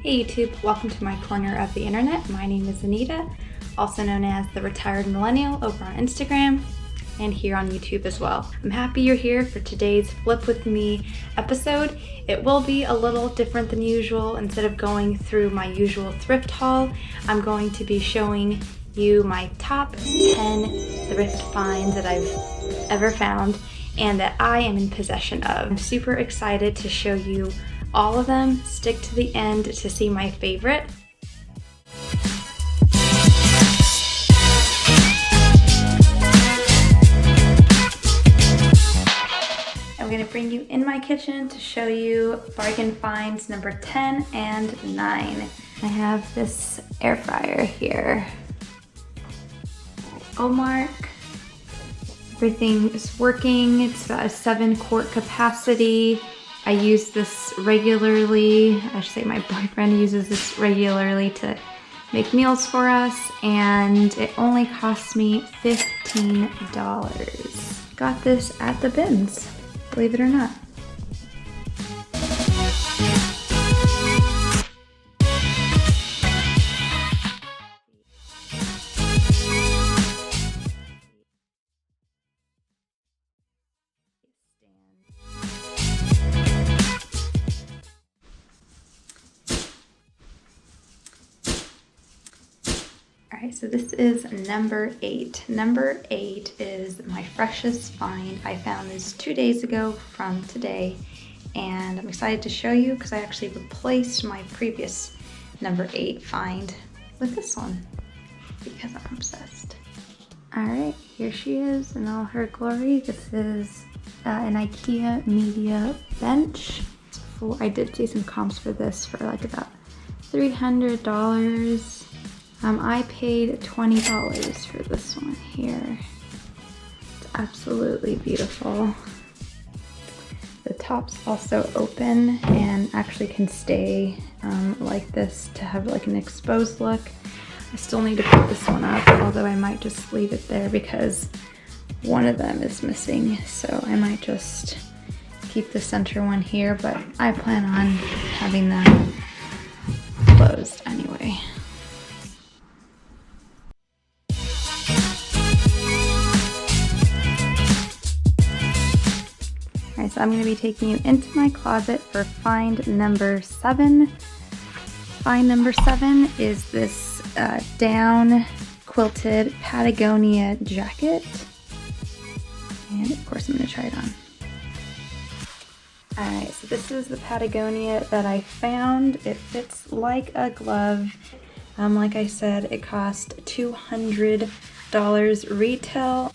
Hey YouTube, welcome to my corner of the internet. My name is Anita, also known as the Retired Millennial over on Instagram and here on YouTube as well. I'm happy you're here for today's Flip With Me episode. It will be a little different than usual. Instead of going through my usual thrift haul, I'm going to be showing you my top 10 thrift finds that I've ever found and that I am in possession of. I'm super excited to show you all of them. Stick to the end to see my favorite. I'm going to bring you in my kitchen to show you bargain finds number 10 and 9. I have this air fryer here. Mark. Everything is working. It's about a 7-quart capacity. I use this regularly. I should say my boyfriend uses this regularly to make meals for us, and it only cost me $15. Got this at the bins, believe it or not. Alright, so this is number 8. Number 8 is my freshest find. I found this 2 days ago from today, and I'm excited to show you because I actually replaced my previous number 8 find with this one because I'm obsessed. Alright, here she is in all her glory. This is an Ikea media bench. I did see some comps for this for like about $300. I paid $20 for this one here. It's absolutely beautiful. The top's also open and actually can stay like this to have like an exposed look. I still need to put this one up, although I might just leave it there because one of them is missing. So I might just keep the center one here, but I plan on having them closed anyway. So I'm going to be taking you into my closet for find number 7. Find number 7 is this down quilted Patagonia jacket. And of course I'm going to try it on. Alright, so this is the Patagonia that I found. It fits like a glove. Like I said, it cost $200 retail.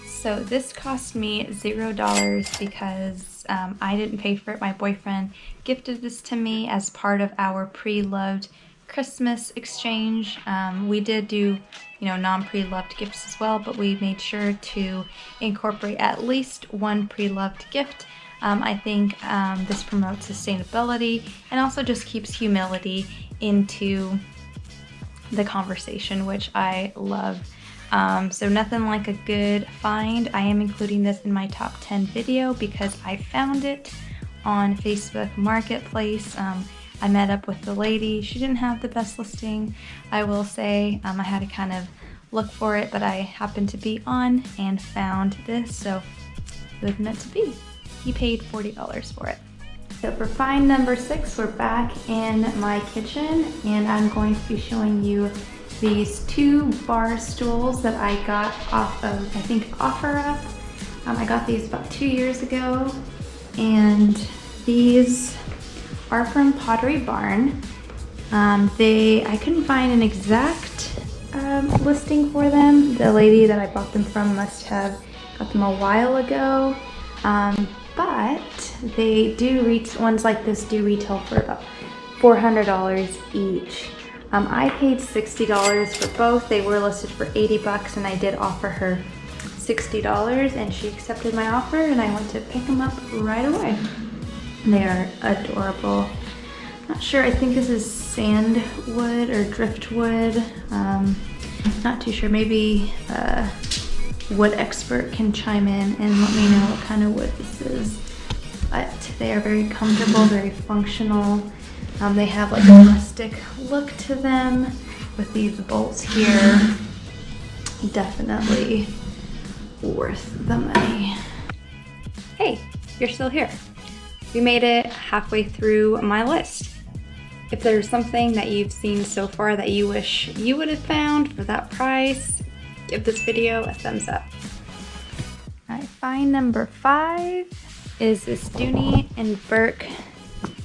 So this cost me $0 because I didn't pay for it. My boyfriend gifted this to me as part of our pre-loved Christmas exchange. We did do, non-pre-loved gifts as well, but we made sure to incorporate at least one pre-loved gift. I think this promotes sustainability and also just keeps humility into the conversation, which I love. So nothing like a good find. I am including this in my top 10 video because I found it on Facebook Marketplace. I met up with the lady. She didn't have the best listing, I will say. I had to kind of look for it, but I happened to be on and found this, so it was meant to be. He paid $40 for it. So for find number 6, we're back in my kitchen, and I'm going to be showing you these 2 bar stools that I got off of, I think, OfferUp. I got these about 2 years ago, and these are from Pottery Barn. I couldn't find an exact listing for them. The lady that I bought them from must have got them a while ago, but they do ones like this do retail for about $400 each. I paid $60 for both. They were listed for $80 and I did offer her $60 and she accepted my offer and I went to pick them up right away. They are adorable. Not sure, I think this is sandwood or driftwood. Not too sure, maybe wood expert can chime in and let me know what kind of wood this is. but they are very comfortable, very functional. They have like a rustic look to them with these bolts here. Definitely worth the money. Hey, you're still here. We made it halfway through my list. If there's something that you've seen so far that you wish you would have found for that price, give this video a thumbs up. All right, find number 5 is this Dooney and Bourke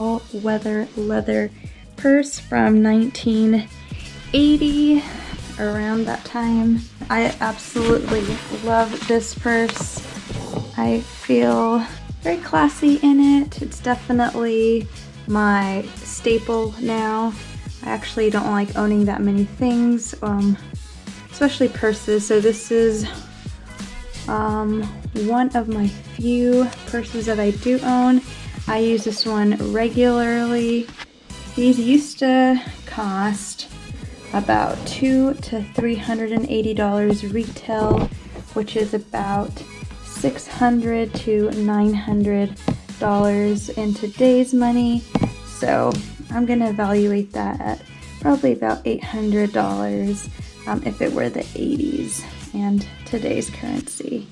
all-weather leather purse from 1980, around that time. I absolutely love this purse. I feel very classy in it. It's definitely my staple now. I actually don't like owning that many things, especially purses. So this is one of my few purses that I do own. I use this one regularly. These used to cost about $200 to $380 retail, which is about $600 to $900 in today's money. So I'm gonna evaluate that at probably about $800 if it were the 80s and today's currency.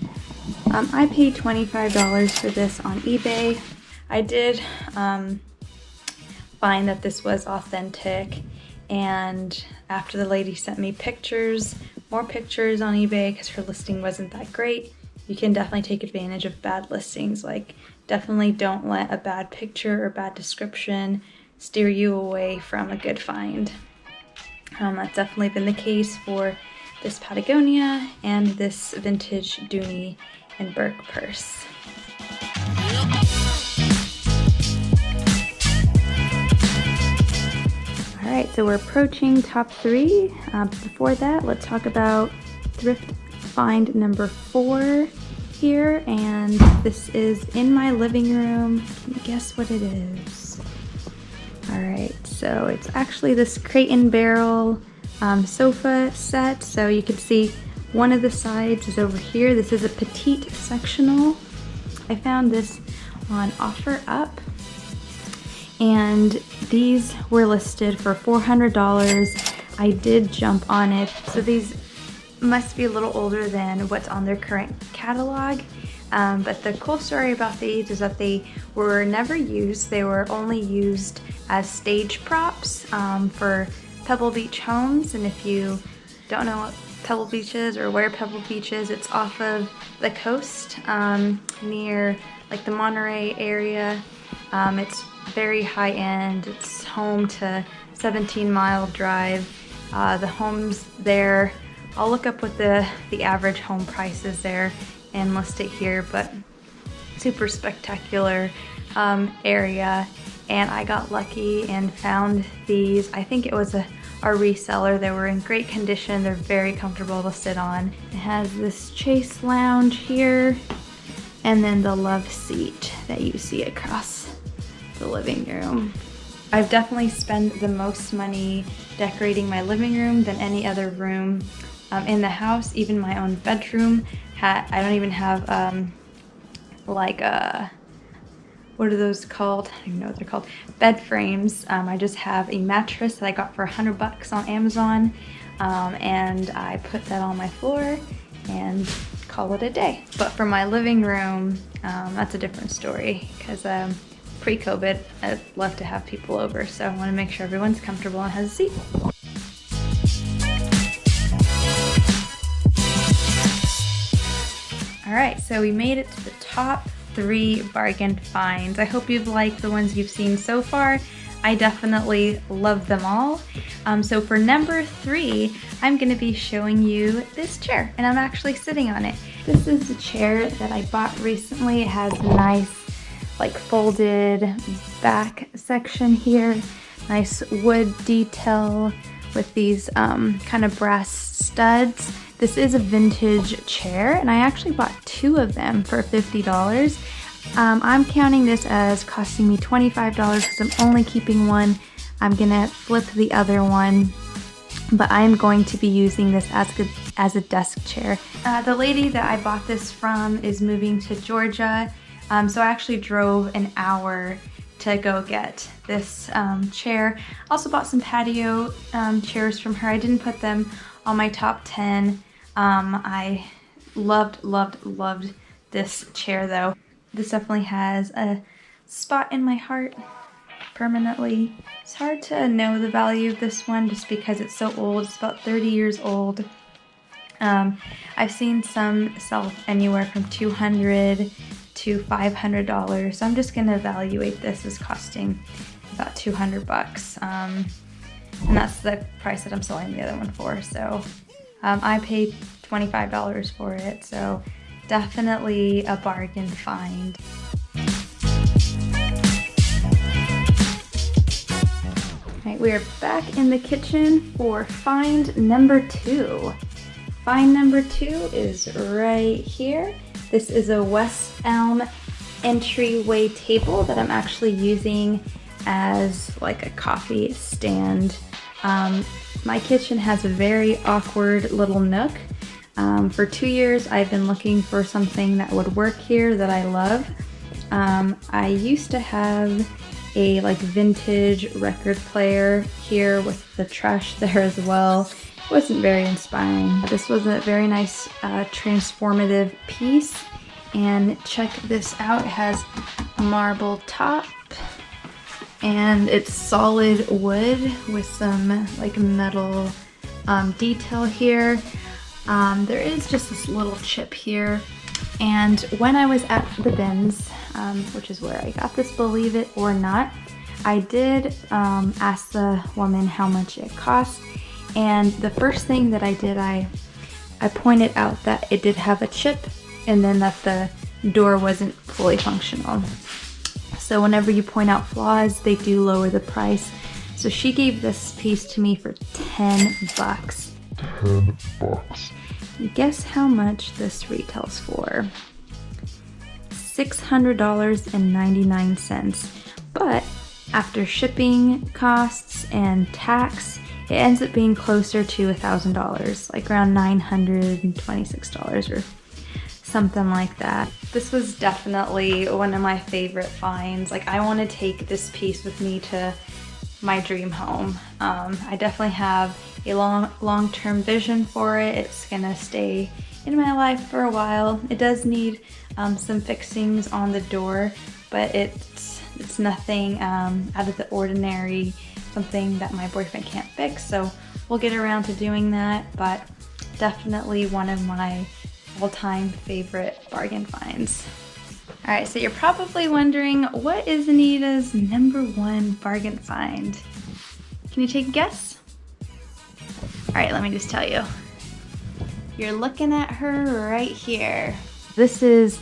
I paid $25 for this on eBay. I did find that this was authentic, and after the lady sent me pictures, more pictures on eBay because her listing wasn't that great. You can definitely take advantage of bad listings. Like, definitely don't let a bad picture or bad description steer you away from a good find. That's definitely been the case for this Patagonia and this vintage Dooney and Bourke purse. All right, so we're approaching top 3. Before that, let's talk about thrift find number 4 here, and this is in my living room. Can you guess what it is? All right, so it's actually this crate and barrel sofa set. So you can see one of the sides is over here. This is a Petite sectional. I found this on OfferUp, and these were listed for $400. I did jump on it. So these must be a little older than what's on their current catalog. But the cool story about these is that they were never used. They were only used as stage props for Pebble Beach homes. And if you don't know what Pebble Beach is or where Pebble Beach is, it's off of the coast near like the Monterey area. It's very high end. It's home to 17-mile drive. The homes there, I'll look up what the average home price is there and list it here, but super spectacular area. And I got lucky and found these. I think it was a reseller. They were in great condition. They're very comfortable to sit on. It has this chase lounge here, and then the love seat that you see across the living room. I've definitely spent the most money decorating my living room than any other room in the house. Even my own bedroom. I don't even have like what are those called? I don't even know what they're called. Bed frames. I just have a mattress that I got for $100 on Amazon, and I put that on my floor and call it a day. But for my living room, that's a different story, because pre-COVID, I'd love to have people over, so I want to make sure everyone's comfortable and has a seat. All right, so we made it to the top 3 bargain finds. I hope you've liked the ones you've seen so far. I definitely love them all. So for number 3, I'm gonna be showing you this chair, and I'm actually sitting on it. This is the chair that I bought recently. It has a nice like folded back section here, nice wood detail with these kind of brass studs. This is a vintage chair, and I actually bought 2 of them for $50. I'm counting this as costing me $25 because I'm only keeping one. I'm gonna flip the other one, but I'm going to be using this as a desk chair. The lady that I bought this from is moving to Georgia. So I actually drove an hour to go get this chair. Also bought some patio chairs from her. I didn't put them on my top 10. I loved this chair though. This definitely has a spot in my heart permanently. It's hard to know the value of this one just because it's so old. It's about 30 years old. I've seen some sell anywhere from $200 to $500, so I'm just gonna evaluate this as costing about 200 bucks. And that's the price that I'm selling the other one for. So I paid $25 for it, so definitely a bargain find. Alright, we are back in the kitchen for find number 2. Find number 2 is right here. This is a West Elm entryway table that I'm actually using as like a coffee stand. My kitchen has a very awkward little nook. For 2 years I've been looking for something that would work here that I love. I used to have a like vintage record player here with the trash there as well. It wasn't very inspiring. This was a very nice transformative piece, and check this out. It has a marble top and it's solid wood with some like metal detail here. There is just this little chip here, and when I was at the bins, which is where I got this, believe it or not, I did ask the woman how much it cost, and the first thing that I did, I pointed out that it did have a chip and then that the door wasn't fully functional. So whenever you point out flaws, they do lower the price. So she gave this piece to me for 10 bucks. 10 bucks. Guess how much this retails for? $600.99. But after shipping costs and tax, it ends up being closer to $1,000, like around $926 or something like that. This was definitely one of my favorite finds. Like, I want to take this piece with me to my dream home. I definitely have a long-term vision for it. It's gonna stay in my life for a while. It does need some fixings on the door, but it's nothing out of the ordinary, something that my boyfriend can't fix, so we'll get around to doing that. But definitely one of my all-time favorite bargain finds. All right, so you're probably wondering, what is Anita's #1 bargain find? Can you take a guess? All right, let me just tell you. You're looking at her right here. This is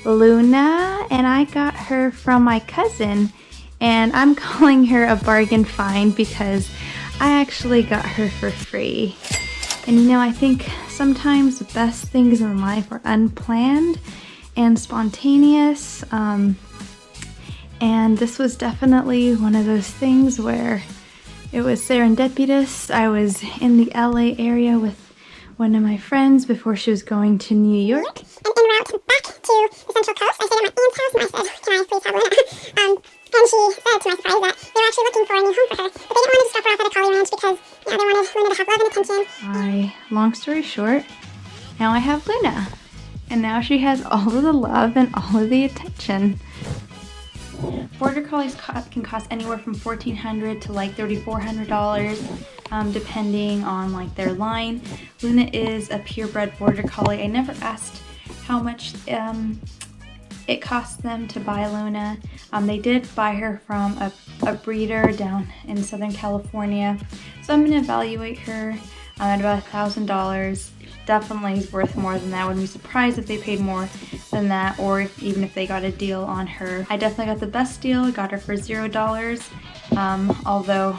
Luna, and I got her from my cousin, and I'm calling her a bargain find because I actually got her for free. And you know, I think sometimes the best things in life are unplanned and spontaneous, and this was definitely one of those things where it was serendipitous. I was in the LA area with one of my friends before she was going to New York. And en route back to the Central Coast, I stayed at my aunt's house and I said, can I please have Luna? And she said, to my surprise, that they were actually looking for a new home for her. But they didn't want to just drop her off at a Collie ranch because, you know, they wanted Luna to have love and attention. Long story short, now I have Luna. And now she has all of the love and all of the attention. Border Collies can cost anywhere from $1,400 to like $3,400, depending on like their line. Luna is a purebred Border Collie. I never asked how much it cost them to buy Luna. They did buy her from a breeder down in Southern California, so I'm gonna evaluate her at about $1,000. Definitely is worth more than that. I wouldn't be surprised if they paid more than that, or even if they got a deal on her. I definitely got the best deal. I got her for $0, although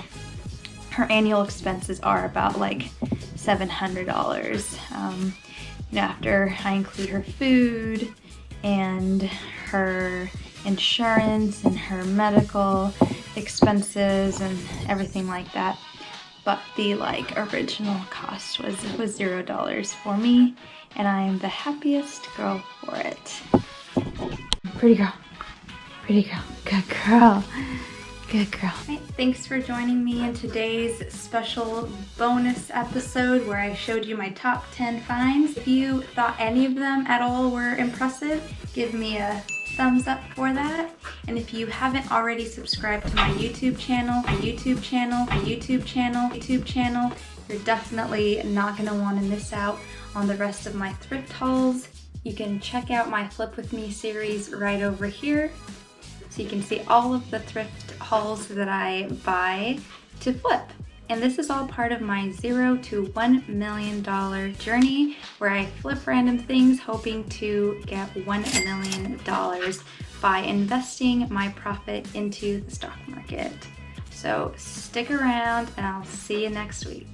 her annual expenses are about like $700. You know, after I include her food and her insurance and her medical expenses and everything like that. But the like original cost was $0 for me, and I am the happiest girl for it. Pretty girl. Pretty girl. Good girl. Good girl. Right, thanks for joining me in today's special bonus episode where I showed you my top 10 finds. If you thought any of them at all were impressive, give me a thumbs up for that. And if you haven't already subscribed to my YouTube channel, you're definitely not gonna wanna miss out on the rest of my thrift hauls. You can check out my Flip With Me series right over here. So you can see all of the thrift hauls that I buy to flip. And this is all part of my $0 to $1 million journey where I flip random things hoping to get $1 million by investing my profit into the stock market. So stick around and I'll see you next week.